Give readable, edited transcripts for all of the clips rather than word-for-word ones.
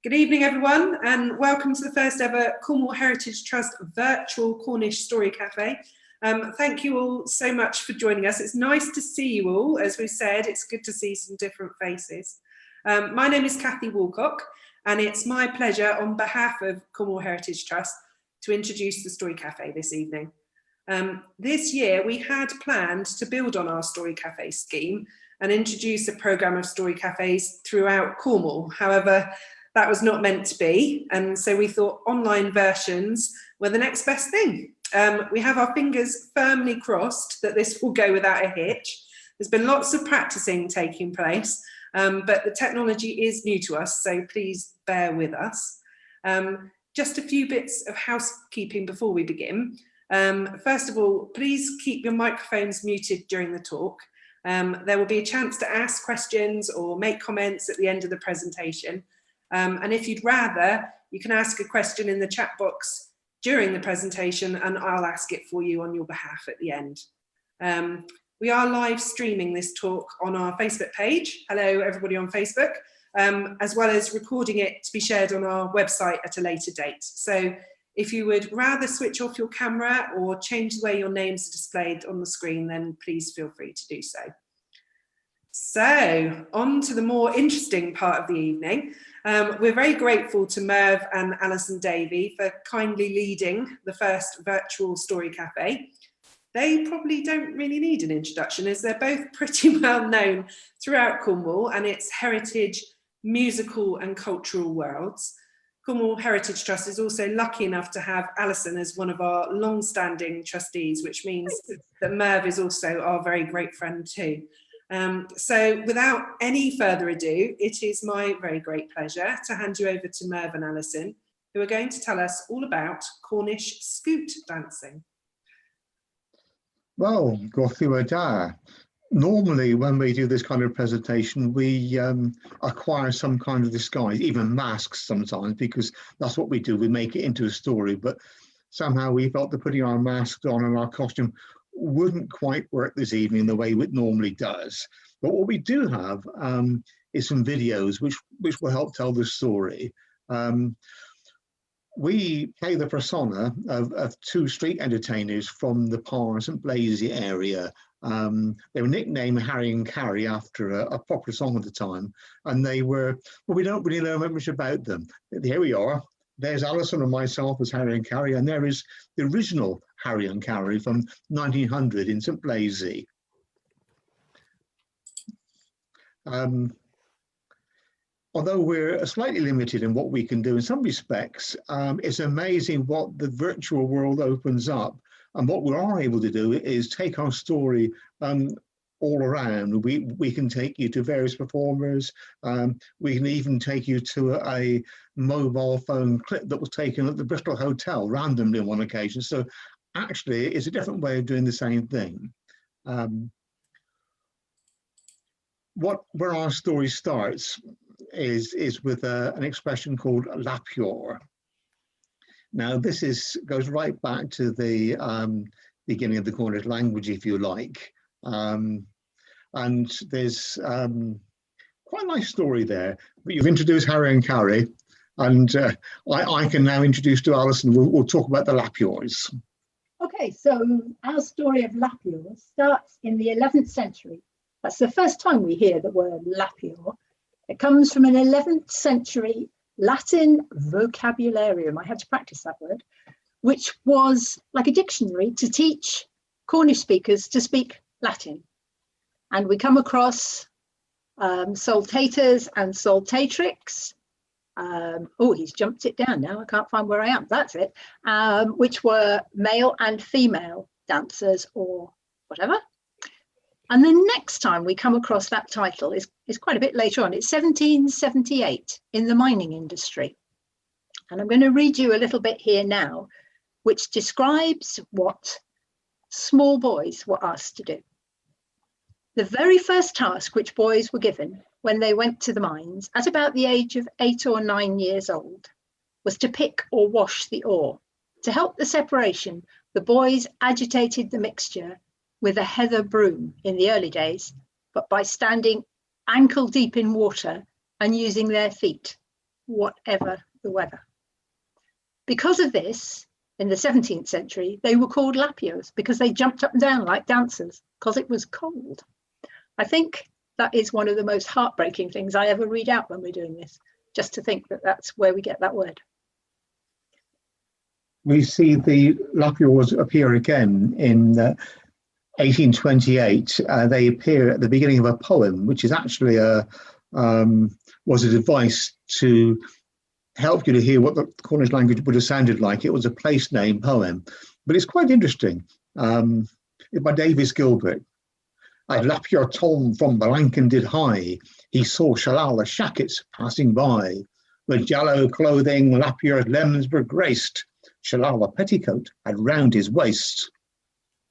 Good evening, everyone, and welcome to the first ever Cornwall Heritage Trust virtual Cornish Story Café. Thank you all so much for joining us. It's nice to see you all. As we said, it's good to see some different faces. My name is Cathy Walcock, and it's my pleasure on behalf of Cornwall Heritage Trust to introduce the Story Café this evening. This year, we had planned to build on our Story Café scheme and introduce a programme of Story Cafés throughout Cornwall. However, that was not meant to be, and so we thought online versions were the next best thing. We have our fingers firmly crossed that this will go without a hitch. There's been lots of practicing taking place, but the technology is new to us, so please bear with us. Just a few bits of housekeeping before we begin. First of all, please keep your microphones muted during the talk. There will be a chance to ask questions or make comments at the end of the presentation. And if you'd rather, you can ask a question in the chat box during the presentation and I'll ask it for you on your behalf at the end. We are live streaming this talk on our Facebook page. Hello, everybody on Facebook, as well as recording it to be shared on our website at a later date. So if you would rather switch off your camera or change the way your names are displayed on the screen, then please feel free to do so. So, on to the more interesting part of the evening. We're very grateful to Merv and Alison Davey for kindly leading the first virtual Story Café. They probably don't really need an introduction, as they're both pretty well known throughout Cornwall and its heritage, musical and cultural worlds. Cornwall Heritage Trust is also lucky enough to have Alison as one of our long-standing trustees, which means that Merv is also our very great friend too. So without any further ado, it is my very great pleasure to hand you over to Merv and Alison, who are going to tell us all about Cornish scoot dancing. Well, Gothiwa da. Normally, when we do this kind of presentation, we acquire some kind of disguise, even masks sometimes, because that's what we do. We make it into a story, but somehow we felt that putting our masks on and our costume wouldn't quite work this evening the way it normally does. But what we do have is some videos which will help tell the story. We play the persona of two street entertainers from the Par St Blasey area. They were nicknamed Harry and Carrie after a popular song at the time, and they were, well, we don't really know much about them. Here we are. There's Alison and myself as Harry and Carrie, and there is the original Harry and Carrie from 1900 in St Blasey. Although we're slightly limited in what we can do in some respects, it's amazing what the virtual world opens up. And what we are able to do is take our story all around. We can take you to various performers. We can even take you to a mobile phone clip that was taken at the Bristol Hotel randomly on one occasion. So actually, it's a different way of doing the same thing. Where our story starts is with an expression called lapio. Now, this goes right back to the beginning of the Cornish language, if you like. And there's quite a nice story there. But you've introduced Harry and Carrie, and I can now introduce to Alison. We'll talk about the lapios. Okay, so our story of lapio starts in the 11th century. That's the first time we hear the word lapio. It comes from an 11th century Latin vocabularium, I had to practice that word, which was like a dictionary to teach Cornish speakers to speak Latin. And we come across saltators and saltatrix. Oh, he's jumped it down now. I can't find where I am. That's it. Which were male and female dancers or whatever. And the next time we come across that title is quite a bit later on. It's 1778 in the mining industry. And I'm going to read you a little bit here now, which describes what small boys were asked to do. The very first task which boys were given when they went to the mines at about the age of 8 or 9 years old was to pick or wash the ore. To help the separation, the boys agitated the mixture with a heather broom in the early days, but by standing ankle deep in water and using their feet whatever the weather. Because of this, in the 17th century, they were called lapios because they jumped up and down like dancers because it was cold. I think that is one of the most heartbreaking things I ever read out when we're doing this, just to think that that's where we get that word. We see the lapios appear again in 1828. They appear at the beginning of a poem, which is actually was a device to help you to hear what the Cornish language would have sounded like. It was a place name poem, but it's quite interesting. It's by Davis Gilbert. I lapio Tom from Balankin did high. He saw Shalala shackets passing by. With jallow clothing, lapio's limbs were graced. Shalala petticoat had round his waist.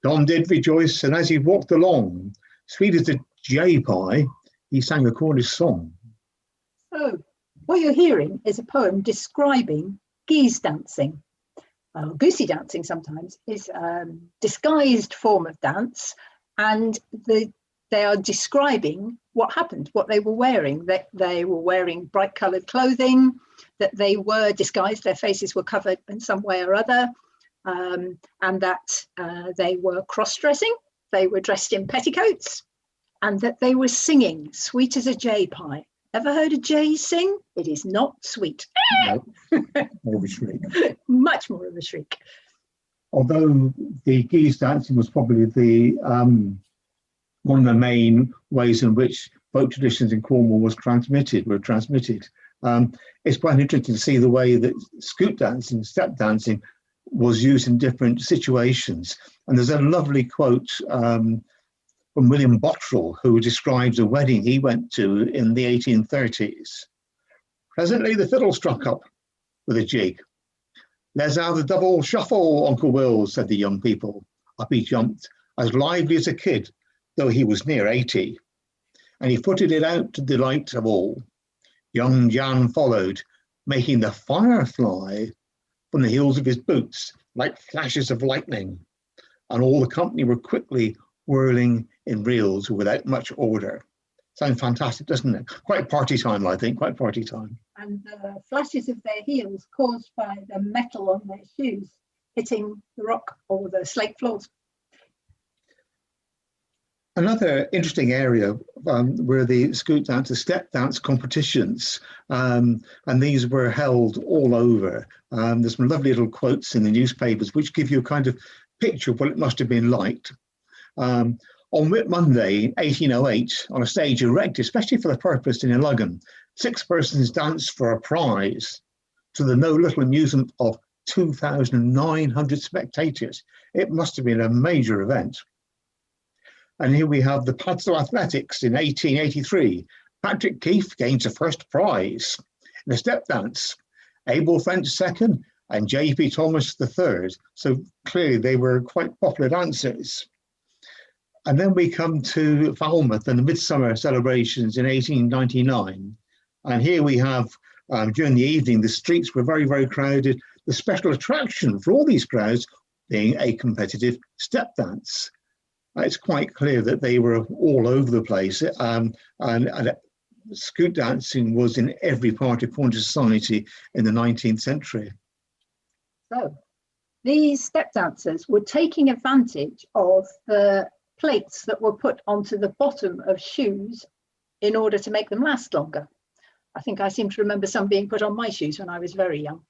Tom did rejoice, and as he walked along, sweet as a jay pie, he sang a Cornish song. So, what you're hearing is a poem describing geese dancing. Goosey dancing sometimes is a disguised form of dance, and they are describing what happened, what they were wearing, that they were wearing bright coloured clothing, that they were disguised, their faces were covered in some way or other, and that they were cross-dressing, they were dressed in petticoats, and that they were singing sweet as a jay pie. Ever heard a jay sing? It is not sweet. No, more of a shriek. Much more of a shriek. Although the geese dancing was probably the one of the main ways in which folk traditions in Cornwall were transmitted. It's quite interesting to see the way that scoot dancing, step dancing, was used in different situations. And there's a lovely quote from William Bottrell, who describes a wedding he went to in the 1830s. Presently the fiddle struck up with a jig. "Let's have the double shuffle, Uncle Will," said the young people. Up he jumped, as lively as a kid, though he was near 80. And he footed it out to the delight of all. Young Jan followed, making the fire fly from the heels of his boots like flashes of lightning. And all the company were quickly whirling in reels without much order. Sounds fantastic, doesn't it? Quite party time, I think, quite party time. And the flashes of their heels caused by the metal on their shoes hitting the rock or the slate floors. Another interesting area were the scoot dance, the step dance competitions, and these were held all over. There's some lovely little quotes in the newspapers which give you a kind of picture of what it must have been like. On Whit Monday, 1808, on a stage erected especially for the purpose in Illugan, 6 persons danced for a prize, to the no little amusement of 2,900 spectators. It must have been a major event. And here we have the Padstow Athletics in 1883. Patrick Keefe gains the first prize in a step dance, Abel French second, and J.P. Thomas the third. So clearly they were quite popular dancers. And then we come to Falmouth and the Midsummer celebrations in 1899. And here we have, during the evening, the streets were very, very crowded. The special attraction for all these crowds being a competitive step dance. It's quite clear that they were all over the place. And scoot dancing was in every part of Cornish society in the 19th century. So these step dancers were taking advantage of the plates that were put onto the bottom of shoes in order to make them last longer. I think I seem to remember some being put on my shoes when I was very young,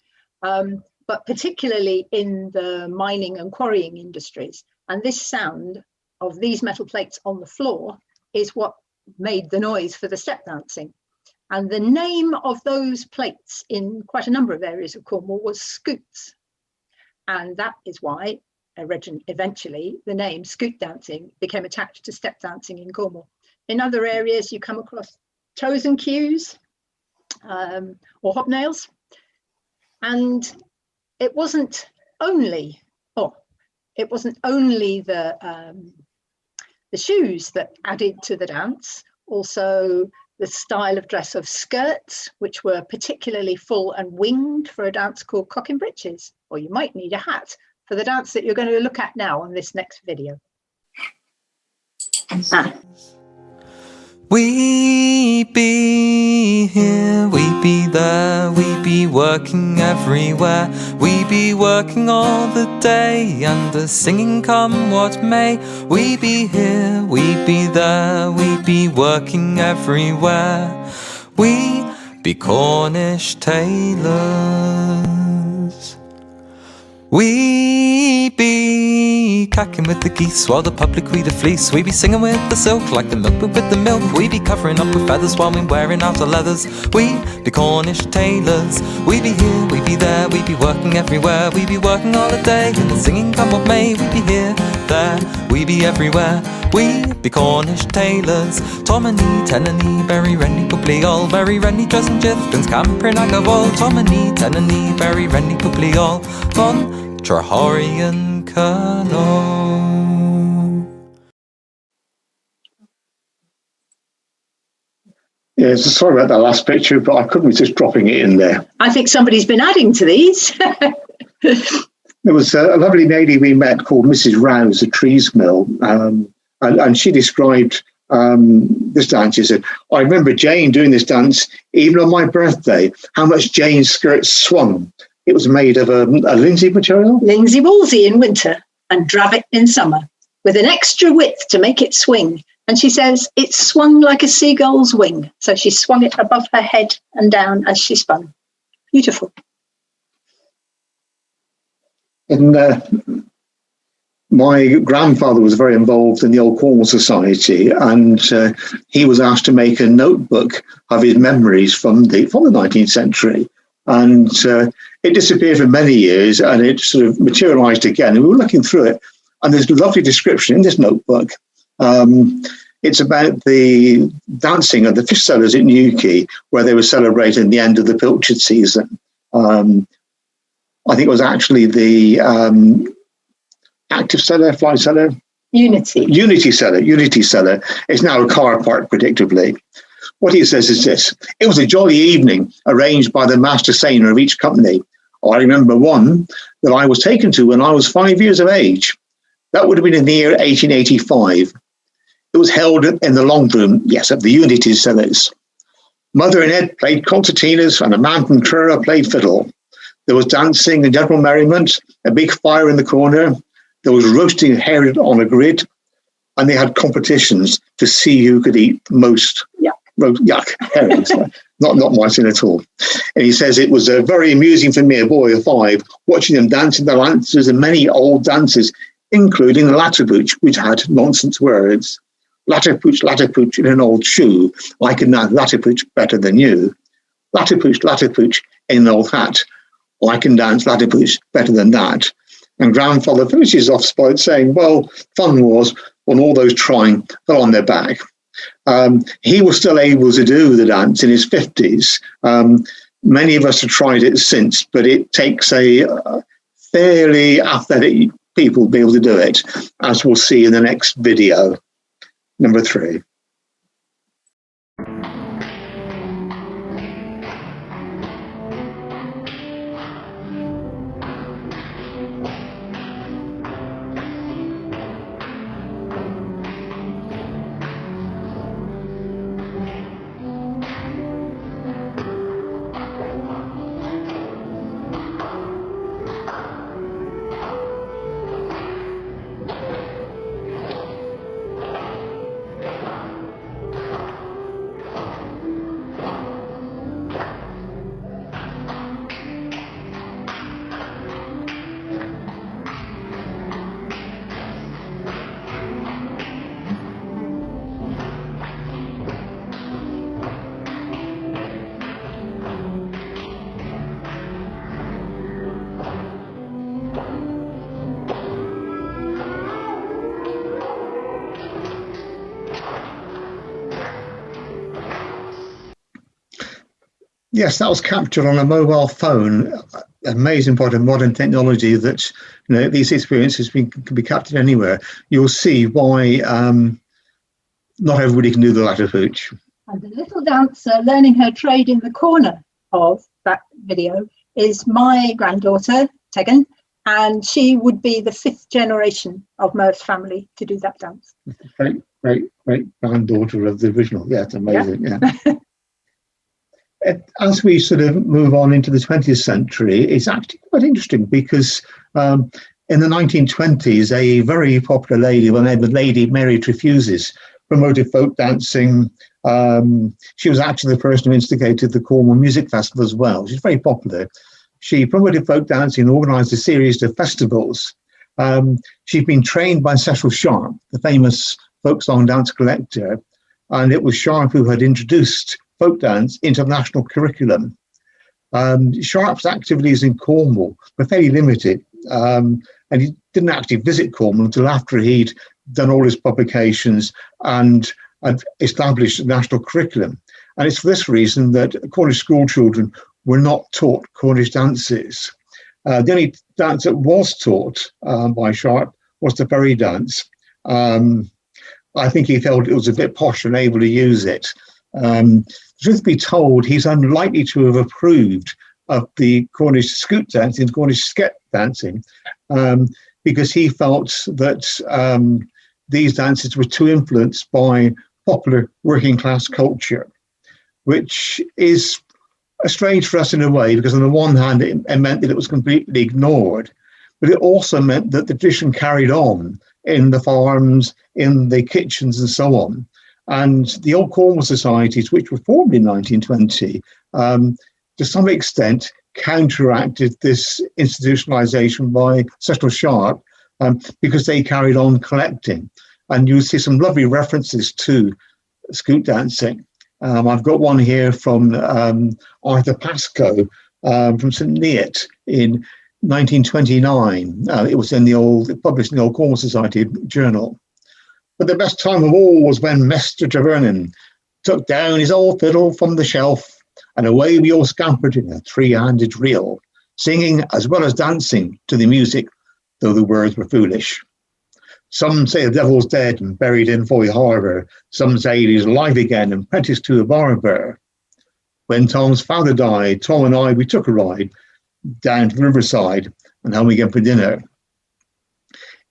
but particularly in the mining and quarrying industries. And this sound of these metal plates on the floor is what made the noise for the step dancing. And the name of those plates in quite a number of areas of Cornwall was scoots. And that is why eventually the name scoot dancing became attached to step dancing in Cornwall. In other areas you come across toes and cues or hobnails. And it wasn't only the shoes that added to the dance, also the style of dress of skirts, which were particularly full and winged for a dance called cock and breeches, or you might need a hat for the dance that you're going to look at now on this next video. We be here, we be there, we be working everywhere. We be working all the day, and the singing come what may. We be here, we be there, we be working everywhere. We be Cornish tailors. We be cacking with the geese while the public read a fleece. We be singing with the silk like the milkman with the milk. We be covering up with feathers while we wearing out our leathers. We be Cornish tailors. We be here, we be there, we be working everywhere. We be working all the day and the singing come what may. We be here, there, we be everywhere. We be Cornish tailors. Tomany, tenany, berry, renny, pupply, all berry, renny, dress and jiffins, campering ag of all. Tomany, tenany, berry, renny, pupply, all von Trahorian Colonel. Yeah, sorry about that last picture, but I couldn't resist dropping it in there. I think somebody's been adding to these. There was a lovely lady we met called Mrs. Rouse, a trees mill, and she described this dance. She said, I remember Jane doing this dance even on my birthday, how much Jane's skirts swung. It was made of a linsey material. Linsey woolsey in winter and dravet in summer, with an extra width to make it swing. And she says it swung like a seagull's wing. So she swung it above her head and down as she spun. Beautiful. And my grandfather was very involved in the Old Cornwall Society, and he was asked to make a notebook of his memories from the 19th century. And it disappeared for many years, and it sort of materialised again. And we were looking through it, and there's a lovely description in this notebook. It's about the dancing of the fish sellers at Newquay, where they were celebrating the end of the pilchard season. I think it was actually the active seller, fly seller? Unity seller. It's now a car park, predictably. What he says is this: it was a jolly evening arranged by the master seiner of each company. I remember one that I was taken to when I was 5 years of age. That would have been in the year 1885. It was held in the long room, yes, of the Unity Sellers. Mother and Ed played concertinas, and a man from Truro played fiddle. There was dancing and general merriment, a big fire in the corner. There was roasting herring on a grid, and they had competitions to see who could eat the most herrings. not my sin at all. And he says it was very amusing for me, a boy of 5, watching them dancing the lances and many old dances, including the latterpooch, which had nonsense words. Latterpooch in an old shoe, I can dance latterpooch better than you. Latterpooch in an old hat, I can dance latterpooch better than that. And grandfather finishes off by saying, well, fun was when all those trying fell on their back. He was still able to do the dance in his 50s. Many of us have tried it since, but it takes a fairly athletic people to be able to do it, as we'll see in the next video, number 3. Yes, that was captured on a mobile phone. Amazing part of modern technology that, you know, these experiences can be captured anywhere. You'll see why not everybody can do the latterpooch. And the little dancer learning her trade in the corner of that video is my granddaughter, Tegan, and she would be the 5th generation of Merv's family to do that dance. great granddaughter of the original. Yeah, it's amazing. Yeah. As we sort of move on into the 20th century, it's actually quite interesting because in the 1920s, a very popular lady, the name of Lady Mary Trefusis, promoted folk dancing. She was actually the person who instigated the Cornwall Music Festival as well. She's very popular. She promoted folk dancing and organised a series of festivals. She'd been trained by Cecil Sharp, the famous folk song dance collector, and it was Sharp who had introduced folk dance into the national curriculum. Sharp's activities in Cornwall were fairly limited, and he didn't actually visit Cornwall until after he'd done all his publications and had established a national curriculum. And it's for this reason that Cornish school children were not taught Cornish dances. The only dance that was taught by Sharp was the Bury dance. I think he felt it was a bit posh and able to use it. Truth be told, he's unlikely to have approved of the Cornish scoot dancing, Cornish skep dancing, because he felt that these dances were too influenced by popular working class culture, which is strange for us in a way, because on the one hand, it meant that it was completely ignored, but it also meant that the tradition carried on in the farms, in the kitchens and so on. And the old Cornwall societies, which were formed in 1920, to some extent counteracted this institutionalization by Cecil Sharp, because they carried on collecting. And you see some lovely references to scoot dancing. I've got one here from Arthur Pascoe from St. Neot in 1929. It was published in the Old Cornwall Society Journal. But the best time of all was when Mester Trevernon took down his old fiddle from the shelf, and away we all scampered in a three-handed reel, singing as well as dancing to the music, though the words were foolish. Some say the devil's dead and buried in Foy Harbour. Some say he's alive again and apprenticed to a barber. When Tom's father died, Tom and I, we took a ride down to the riverside and home again for dinner.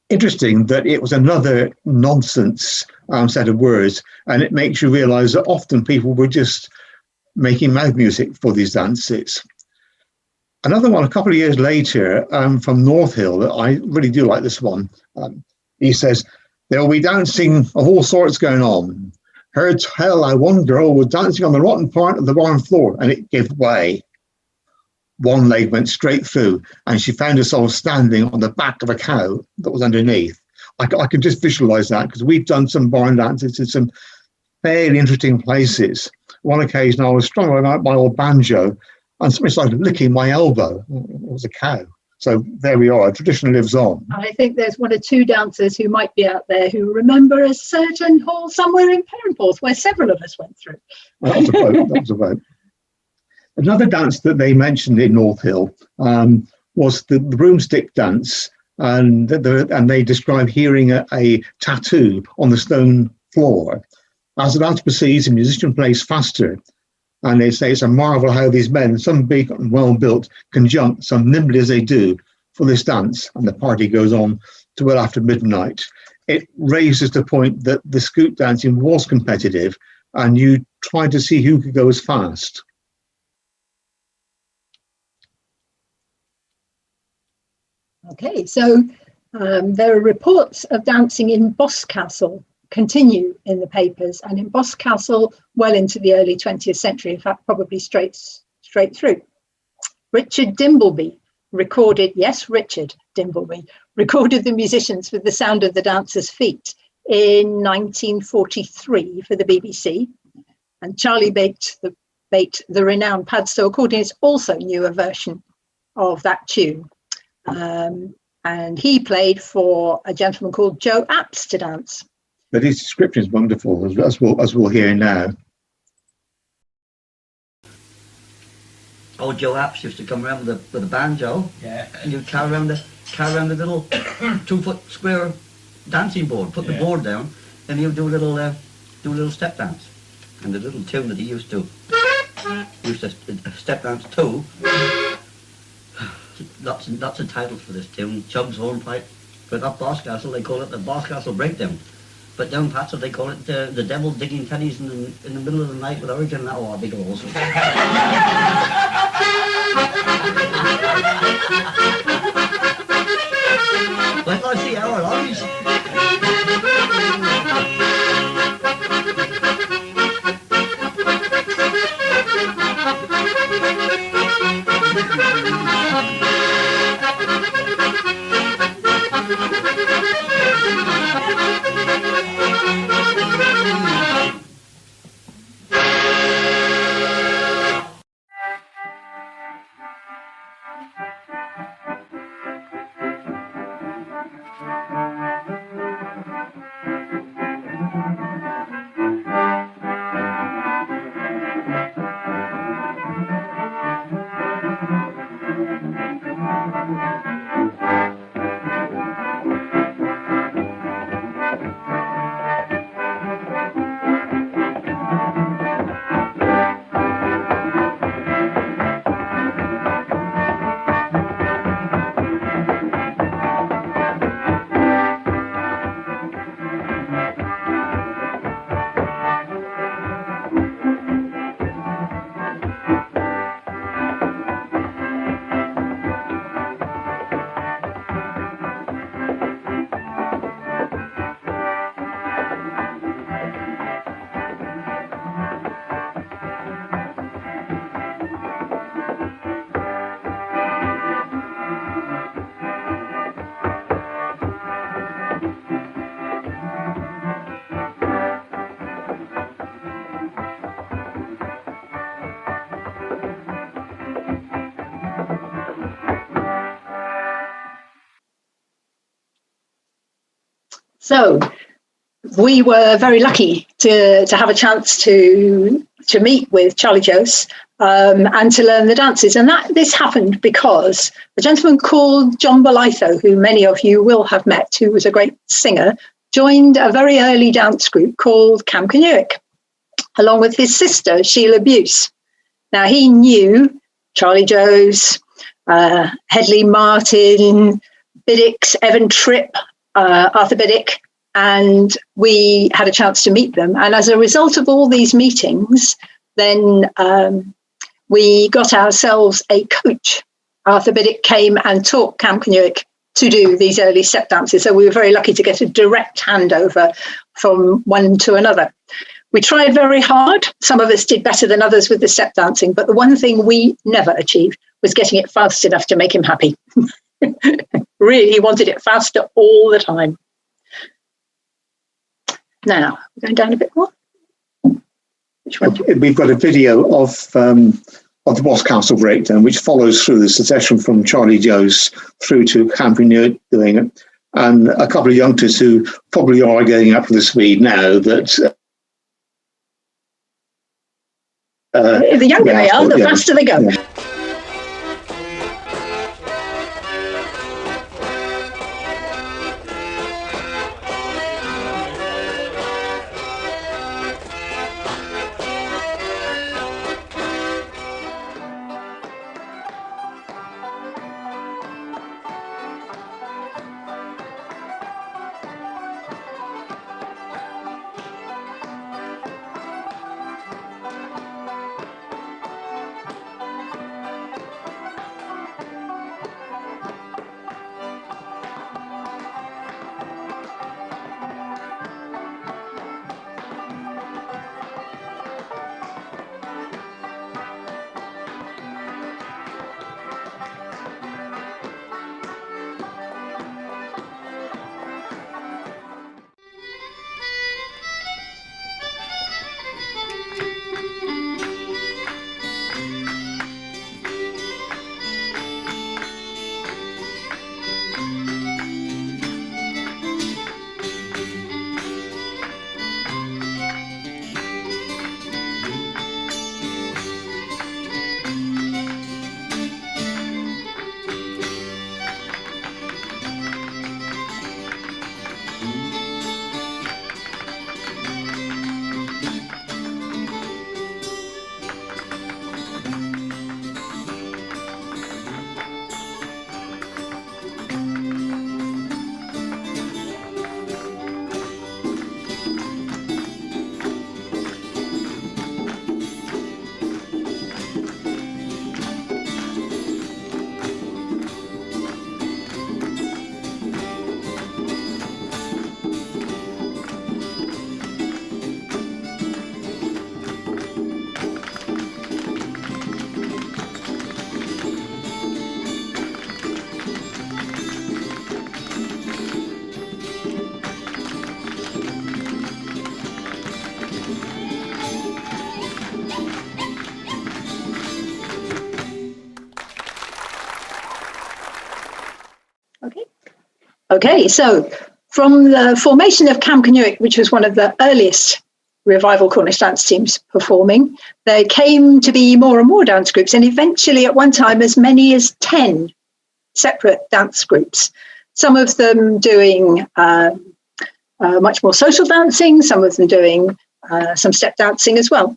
Interesting that it was another nonsense set of words, and it makes you realise that often people were just making mouth music for these dances. Another one, a couple of years later, from North Hill, that I really do like this one. He says, "There will be dancing of all sorts going on. Heard tell how one girl was dancing on the rotten part of the barn floor, and it gave way. One leg went straight through, and she found herself standing on the back of a cow that was underneath." I can just visualise that, because we've done some barn dances in some fairly interesting places. One occasion, I was strung out my old banjo, and somebody started licking my elbow. It was a cow. So there we are. Tradition lives on. I think there's one or two dancers who might be out there who remember a certain hall somewhere in Perranporth where several of us went through. That was a vote. Another dance that they mentioned in North Hill was the broomstick dance, and they describe hearing a tattoo on the stone floor. As the dance proceeds, the musician plays faster, and they say it's a marvel how these men, some big and well-built, can jump so nimbly as they do for this dance, and the party goes on to well after midnight. It raises the point that the scoot dancing was competitive, and you tried to see who could go as fast. Okay, so there are reports of dancing in Boscastle continue in the papers, and in Boscastle well into the early 20th century, in fact probably straight through. Richard Dimbleby recorded the musicians with the sound of the dancers' feet in 1943 for the BBC, and Charlie Bate, the renowned Padstow accordionist, also knew a version of that tune. And he played for a gentleman called Joe Apps to dance. But his description is wonderful, as we'll hear now. Old Joe Apps used to come around with a banjo, yeah, and you'd carry around the little 2-foot square dancing board, put the board down, and he'd do a little step dance. And the little tune that he used to step dance to, lots of titles for this tune. Chug's Hornpipe, but up Boscastle they call it the Boscastle Breakdown. But down Patso they call it the devil digging pennies in the middle of the night with origin. Oh, a big holes. Well, I see our lorries. So we were very lucky to have a chance to meet with Charlie Jose and to learn the dances. And this happened because a gentleman called John Bolitho, who many of you will have met, who was a great singer, joined a very early dance group called Cam Canuick, along with his sister, Sheila Buse. Now, he knew Charlie Jose, Hedley Martin, Biddicks, Evan Tripp, Arthur Biddick, and we had a chance to meet them. And as a result of all these meetings, then we got ourselves a coach. Arthur Biddick came and taught Cam Canuick to do these early step dances. So we were very lucky to get a direct handover from one to another. We tried very hard. Some of us did better than others with the step dancing, but the one thing we never achieved was getting it fast enough to make him happy. Really, he wanted it faster all the time. Now, we're going down a bit more. Which one? We've got a video of the Boss Castle breakdown, which follows through the succession from Charlie Jose through to Cam Canuick doing it, and a couple of youngsters who probably are getting up to the speed now that. The younger they are, the faster they go. Yeah. Okay, so from the formation of Cam Canuick, which was one of the earliest revival Cornish dance teams performing, there came to be more and more dance groups, and eventually at one time as many as 10 separate dance groups, some of them doing much more social dancing, some of them doing some step dancing as well.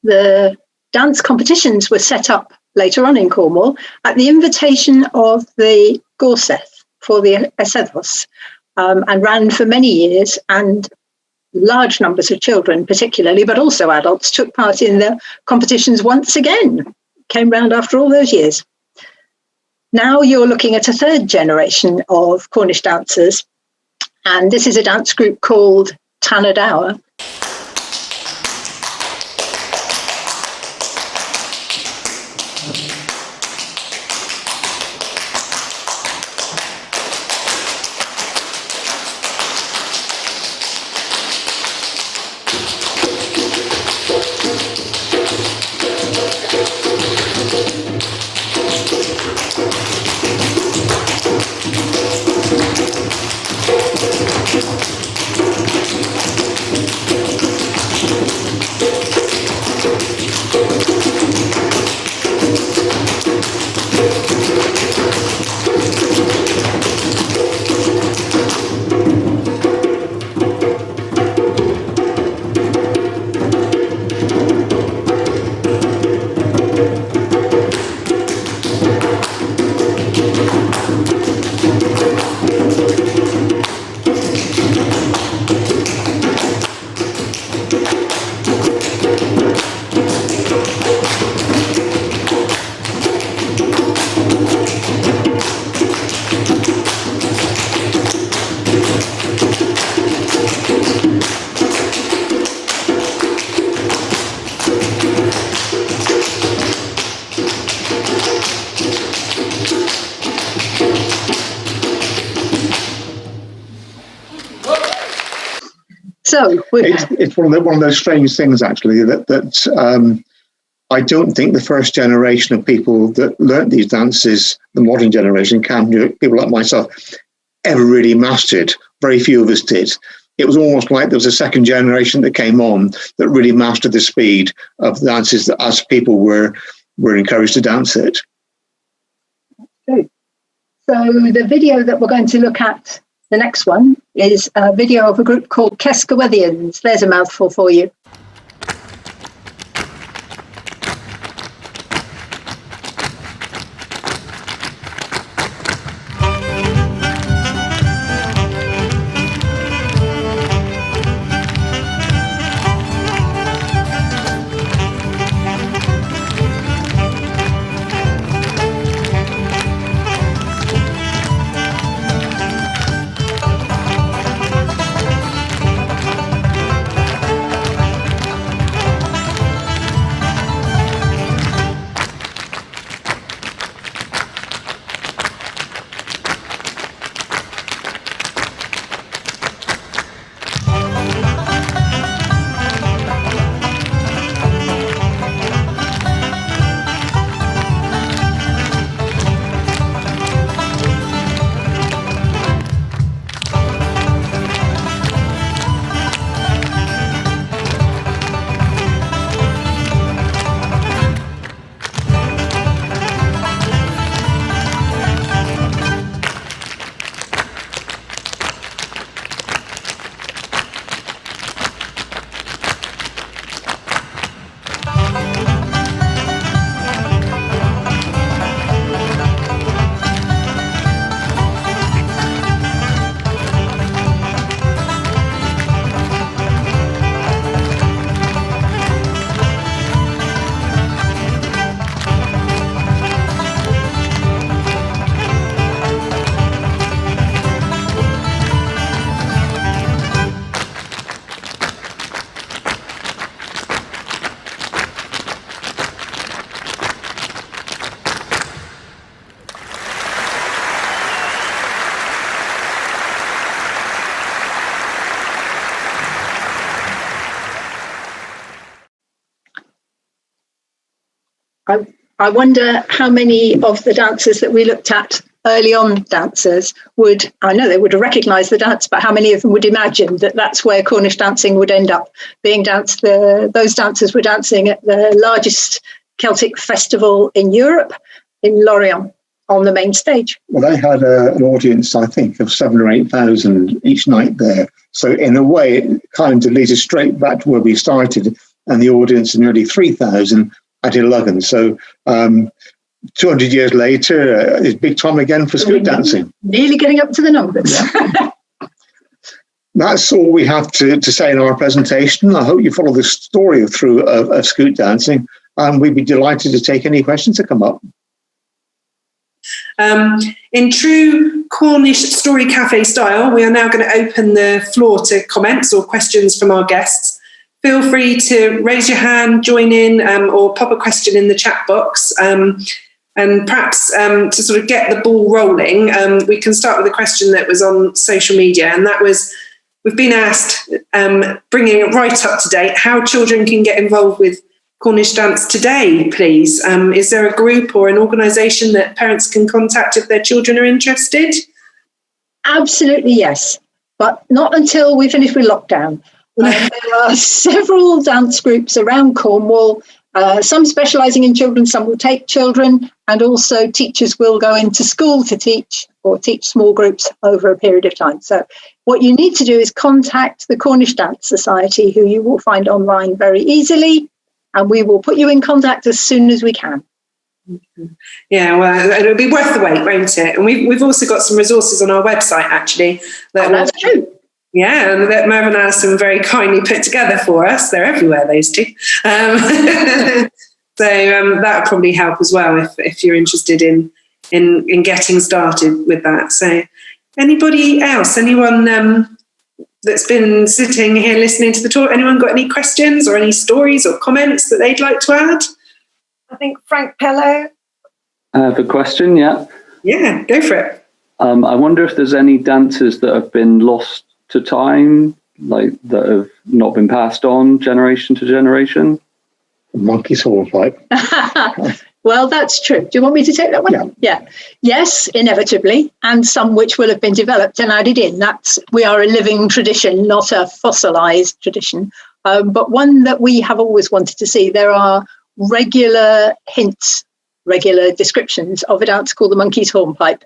The dance competitions were set up later on in Cornwall at the invitation of the Gorseth for the Eisteddfos, and ran for many years, and large numbers of children particularly, but also adults, took part in the competitions once again, came round after all those years. Now you're looking at a third generation of Cornish dancers, and this is a dance group called Tanadower. So it's one of those strange things, actually, that I don't think the first generation of people that learnt these dances, the modern generation, people like myself, ever really mastered. Very few of us did. It was almost like there was a second generation that came on that really mastered the speed of the dances that us people were encouraged to dance it. Good. So the video that we're going to look at, the next one, is a video of a group called Keskawethians. There's a mouthful for you. I wonder how many of the dancers that we looked at early on dancers would, I know they would have recognised the dance, but how many of them would imagine that that's where Cornish dancing would end up being danced? Those dancers were dancing at the largest Celtic festival in Europe, in Lorient, on the main stage. Well, they had an audience, I think, of 7,000 or 8,000 each night there. So in a way, it kind of leads us straight back to where we started, and the audience of nearly 3,000 at 11. So 200 years later, it's big time again for scoot dancing. Nearly getting up to the numbers. Yeah. That's all we have to say in our presentation. I hope you follow the story through of scoot dancing, and we'd be delighted to take any questions that come up. In true Cornish Story Café style, we are now going to open the floor to comments or questions from our guests. Feel free to raise your hand, join in, or pop a question in the chat box. And perhaps to sort of get the ball rolling, we can start with a question that was on social media, and that was, we've been asked, bringing it right up to date, how children can get involved with Cornish dance today, please. Is there a group or an organisation that parents can contact if their children are interested? Absolutely, yes, but not until we finish with lockdown. There are several dance groups around Cornwall, some specialising in children, some will take children, and also teachers will go into school to teach or teach small groups over a period of time. So what you need to do is contact the Cornish Dance Society, who you will find online very easily, and we will put you in contact as soon as we can. Yeah, well, it'll be worth the wait, won't it? And we've also got some resources on our website, actually. That's true. Yeah, and that Merv and Alison very kindly put together for us. They're everywhere, those two. So that would probably help as well if you're interested in getting started with that. So anybody else? Anyone that's been sitting here listening to the talk? Anyone got any questions or any stories or comments that they'd like to add? I think Frank Pello. I have a question, yeah. Yeah, go for it. I wonder if there's any dancers that have been lost to time, like that have not been passed on generation to generation. Monkey's hornpipe. Well, that's true. Do you want me to take that one? Yeah. Yes, inevitably, and some which will have been developed and added in. We are a living tradition, not a fossilized tradition, but one that we have always wanted to see. There are regular hints, regular descriptions of a dance called the monkey's hornpipe,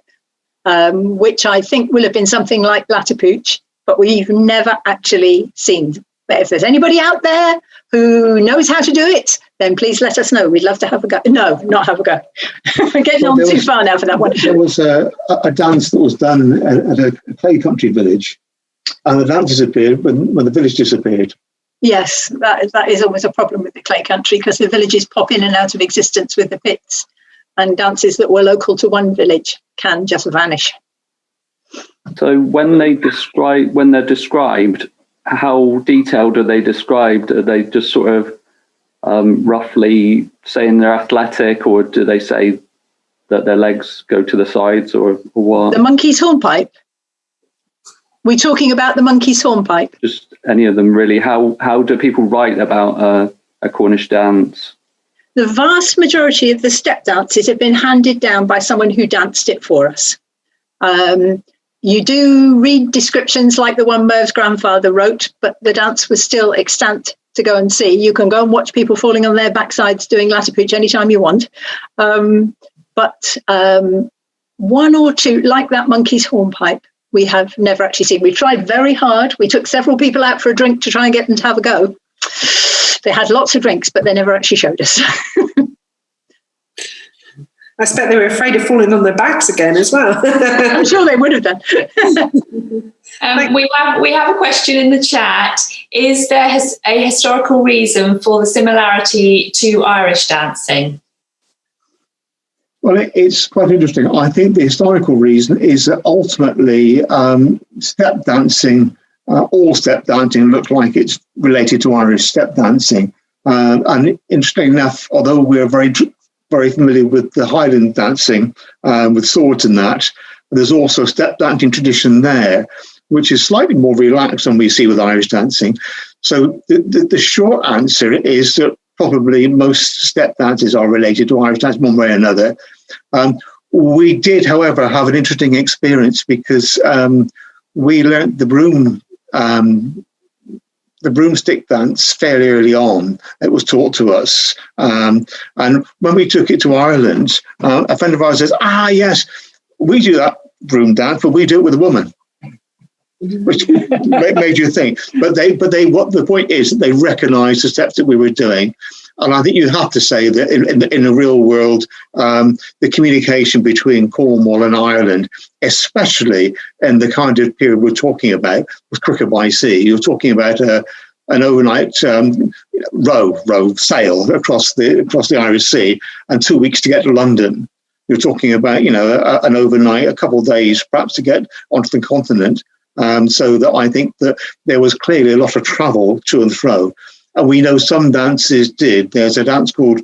which I think will have been something like lapio, but we've never actually seen. But if there's anybody out there who knows how to do it, then please let us know. We'd love to have a go. No, not have a go. We're getting on too far now for that one. There was a dance that was done at a clay country village, and the dance disappeared when the village disappeared. Yes, that is always a problem with the clay country, because the villages pop in and out of existence with the pits, and dances that were local to one village can just vanish. So when they're described, how detailed are they described? Are they just sort of roughly saying they're athletic, or do they say that their legs go to the sides, or what? The monkey's hornpipe? We're talking about the monkey's hornpipe? Just any of them, really. How do people write about a Cornish dance? The vast majority of the step dances have been handed down by someone who danced it for us. You do read descriptions like the one Merv's grandfather wrote, but the dance was still extant to go and see. You can go and watch people falling on their backsides doing lapio anytime you want. But one or two, like that monkey's hornpipe, we have never actually seen. We tried very hard. We took several people out for a drink to try and get them to have a go. They had lots of drinks, but they never actually showed us. I expect they were afraid of falling on their backs again as well. I'm sure they would have done. We have a question in the chat. Is there a historical reason for the similarity to Irish dancing? Well, it's quite interesting. I think the historical reason is that ultimately step dancing, all step dancing looks like it's related to Irish step dancing. And interestingly enough, although we're very familiar with the Highland dancing with swords and that, there's also a step dancing tradition there, which is slightly more relaxed than we see with Irish dancing. So the short answer is that probably most step dances are related to Irish dance one way or another. We did, however, have an interesting experience because we learnt the broomstick dance fairly early on. It was taught to us. And when we took it to Ireland, a friend of ours says, yes, we do that broom dance, but we do it with a woman. Which made you think. But what the point is that they recognised the steps that we were doing. And I think you have to say that in the real world, the communication between Cornwall and Ireland, especially in the kind of period we're talking about, was quicker by sea. You're talking about an overnight row sail across the Irish Sea and 2 weeks to get to London. You're talking about an overnight, a couple of days perhaps to get onto the continent. So that I think that there was clearly a lot of travel to and fro. And we know some dances did. There's a dance called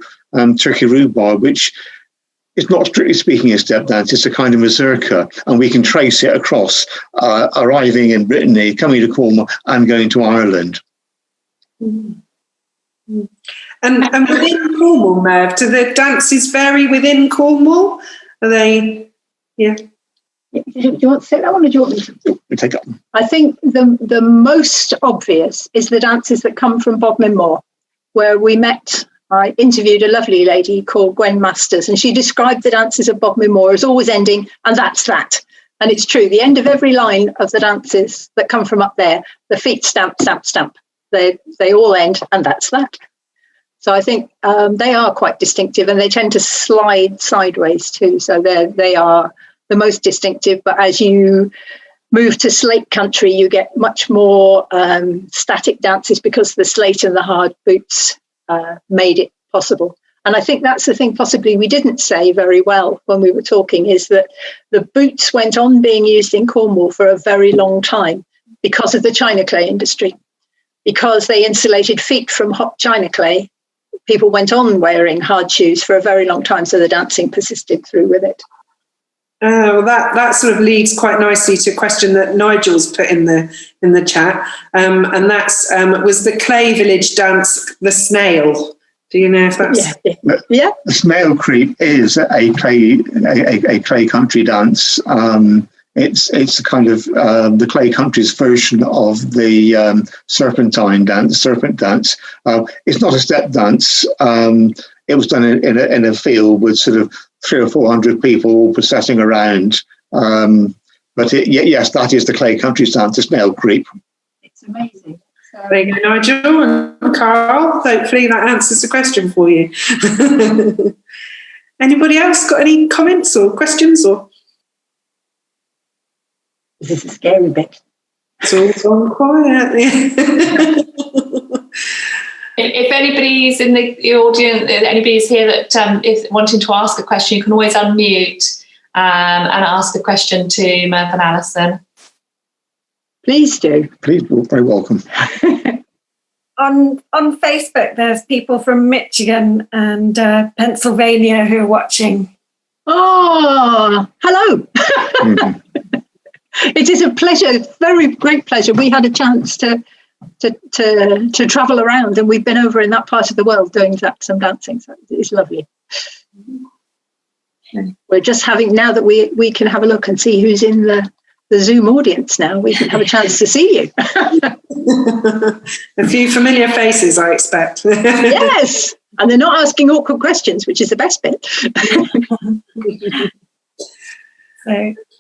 Turkey Rhubarb, which is not strictly speaking a step dance. It's a kind of mazurka. And we can trace it across arriving in Brittany, coming to Cornwall and going to Ireland. Mm-hmm. And within Cornwall, Merv, do the dances vary within Cornwall? Are they, yeah? Do you want to say that one or do you want me to? Take that. I think the most obvious is the dances that come from Bodmin Moor, where I interviewed a lovely lady called Gwen Masters, and she described the dances of Bodmin Moor as always ending, and that's that. And it's true, the end of every line of the dances that come from up there, the feet stamp, stamp, stamp. They all end, and that's that. So I think they are quite distinctive, and they tend to slide sideways too. So they are the most distinctive, but as you move to slate country, you get much more static dances because the slate and the hard boots made it possible. And I think that's the thing possibly we didn't say very well when we were talking, is that the boots went on being used in Cornwall for a very long time because of the china clay industry. Because they insulated feet from hot china clay, people went on wearing hard shoes for a very long time, so the dancing persisted through with it. Well, that sort of leads quite nicely to a question that Nigel's put in the chat, and that's was the clay village dance the snail? Do you know if that's yeah? The snail creep is a clay country dance. It's kind of the clay country's version of the serpent dance. It's not a step dance. It was done in a field with sort of 300 or 400 people all processing around. But yes, that is the clay country dance, the snail creep. It's amazing. So, there you go, Nigel and Carl. Hopefully that answers the question for you. Anybody else got any comments or questions? Or this is a scary bit. It's all gone quiet. If anybody's in the audience, anybody's here that is wanting to ask a question, you can always unmute and ask a question to Merv and Alison. Please do. Please, you're very welcome. On Facebook, there's people from Michigan and Pennsylvania who are watching. Oh, hello. Mm-hmm. It is a pleasure, very great pleasure. We had a chance to travel around, and we've been over in that part of the world doing some dancing, so it's lovely. We're just having, now that we can have a look and see who's in the Zoom audience now, we can have a chance to see you. A few familiar faces, I expect. Yes, and they're not asking awkward questions, which is the best bit.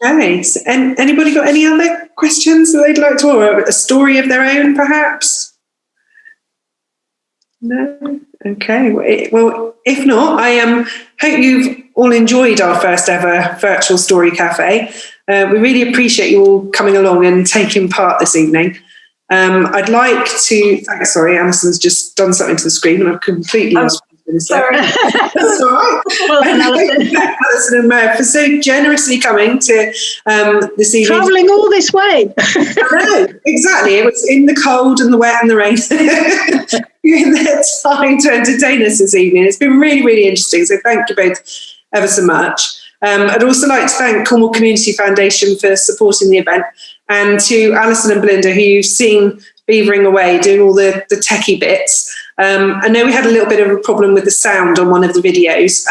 Okay, so, and anybody got any other questions that they'd like to, or a story of their own, perhaps? No? Okay, well, if not, I hope you've all enjoyed our first ever virtual story cafe. We really appreciate you all coming along and taking part this evening. I'd like to, sorry, Alison's just done something to the screen and I've completely lost. Sorry. That's all right. Well, Alison and Merv for so generously coming to this evening. Travelling all this way. I know, exactly. It was in the cold and the wet and the rain. You're in their time to entertain us this evening. It's been really, really interesting. So thank you both ever so much. I'd also like to thank Cornwall Community Foundation for supporting the event, and to Alison and Belinda, who you've seen beavering away, doing all the techie bits. I know we had a little bit of a problem with the sound on one of the videos,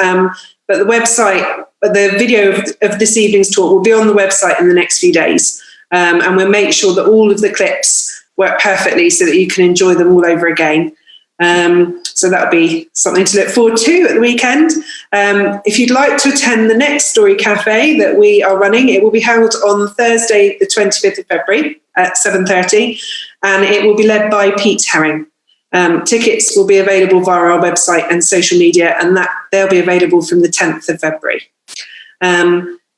but the website, the video of this evening's talk will be on the website in the next few days. And we'll make sure that all of the clips work perfectly so that you can enjoy them all over again. So that'll be something to look forward to at the weekend. If you'd like to attend the next Story Cafe that we are running, it will be held on Thursday, the 25th of February at 7:30, and it will be led by Pete Herring. Tickets will be available via our website and social media, and that they'll be available from the 10th of February.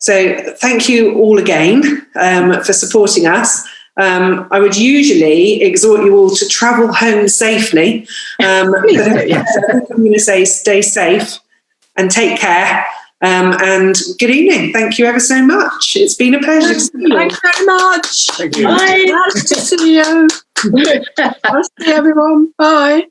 So thank you all again for supporting us. I would usually exhort you all to travel home safely. But I'm going to say stay safe and take care. And good evening. Thank you ever so much. It's been a pleasure to see you. Thanks very much. Thank you. Bye. Nice to see you. Nice to see everyone. Bye.